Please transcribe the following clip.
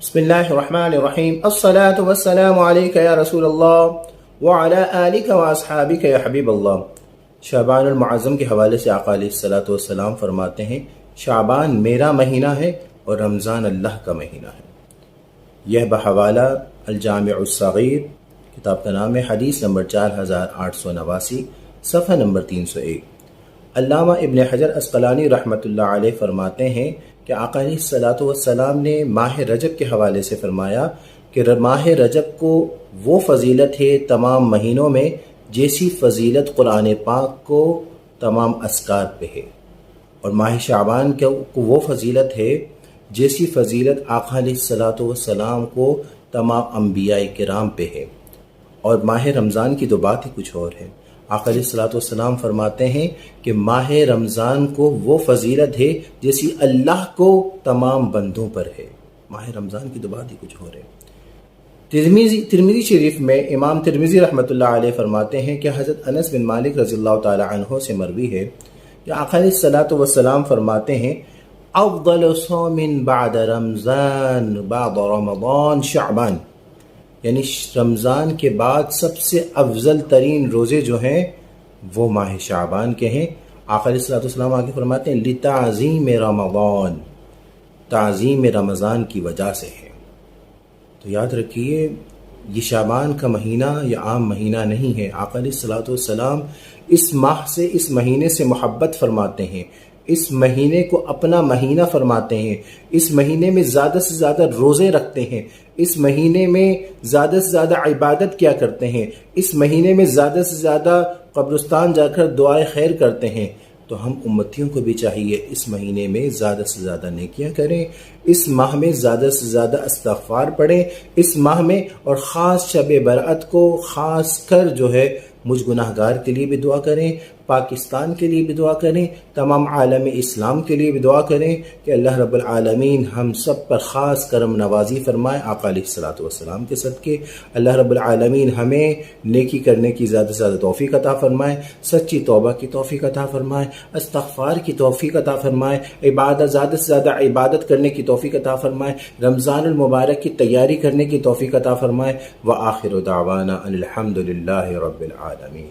بسم اللہ الرحمن الرحیم الصلاة والسلام علیک یا رسول اللہ وعلی آلک واصحابک یا حبیب اللہ۔ شعبان المعظم کے حوالے سے آقا علیہ الصلاۃ والسلام فرماتے ہیں شعبان میرا مہینہ ہے اور رمضان اللہ کا مہینہ ہے۔ یہ بحوالہ الجامع الصغیر کتاب کا نام ہے، حدیث نمبر 4889 صفحہ نمبر 301۔ علامہ ابن حجر عسقلانی رحمۃ اللہ علیہ فرماتے ہیں کہ آقا علیہ الصلاۃ والسلام نے ماہ رجب کے حوالے سے فرمایا کہ ماہ رجب کو وہ فضیلت ہے تمام مہینوں میں جیسی فضیلت قرآن پاک کو تمام اذکار پہ ہے، اور ماہ شعبان کو وہ فضیلت ہے جیسی فضیلت آقا علیہ الصلاۃ والسلام کو تمام انبیاء کرام پہ ہے، اور ماہ رمضان کی تو بات ہی کچھ اور ہے۔ آقا علیہ الصلاۃ والسلام فرماتے ہیں کہ ماہ رمضان کو وہ فضیلت ہے جیسی اللہ کو تمام بندوں پر ہے۔ ماہ رمضان کی تو بات ہی کچھ اور ہے۔ ترمذی شریف میں امام ترمذی رحمۃ اللہ علیہ فرماتے ہیں کہ حضرت انس بن مالک رضی اللہ تعالی عنہ سے مروی ہے کہ آقا علیہ الصلاۃ والسلام فرماتے ہیں افضل صوم بعد رمضان بعد رمضان شعبان، یعنی رمضان کے بعد سب سے افضل ترین روزے جو ہیں وہ ماہ شعبان کے ہیں۔ آقا علیہ الصلوۃ والسلام آگے فرماتے ہیں لتعظیم رمضان، تعظیم رمضان کی وجہ سے ہے۔ تو یاد رکھیے یہ شعبان کا مہینہ یہ عام مہینہ نہیں ہے۔ آقا علیہ الصلوۃ والسلام اس ماہ سے، اس مہینے سے محبت فرماتے ہیں، اس مہینے کو اپنا مہینہ فرماتے ہیں، اس مہینے میں زیادہ سے زیادہ روزے رکھتے ہیں، اس مہینے میں زیادہ سے زیادہ عبادت کیا کرتے ہیں، اس مہینے میں زیادہ سے زیادہ قبرستان جا کر دعائے خیر کرتے ہیں۔ تو ہم امتیوں کو بھی چاہیے اس مہینے میں زیادہ سے زیادہ نیکیاں کریں، اس ماہ میں زیادہ سے زیادہ استغفار پڑھیں، اس ماہ میں، اور خاص شب برأت کو خاص کر جو ہے مجھ گناہ گار کے لیے بھی دعا کریں، پاکستان کے لیے بھی دعا کریں، تمام عالم اسلام کے لیے بھی دعا کریں کہ اللہ رب العالمین ہم سب پر خاص کرم نوازی فرمائے آقا علیہ الصلوۃ والسلام کے صدقے۔ اللہ رب العالمین ہمیں نیکی کرنے کی زیادہ سے زیادہ توفیق عطا فرمائے، سچی توبہ کی توفیق عطا فرمائے، استغفار کی توفیق عطا فرمائے، عبادت زیادہ سے زیادہ عبادت کرنے کی توفیق عطا فرمائے، رمضان المبارک کی تیاری کرنے کی توفیق عطا فرمائے۔ وآخر دعوانا ان الحمد للہ رب العالمین۔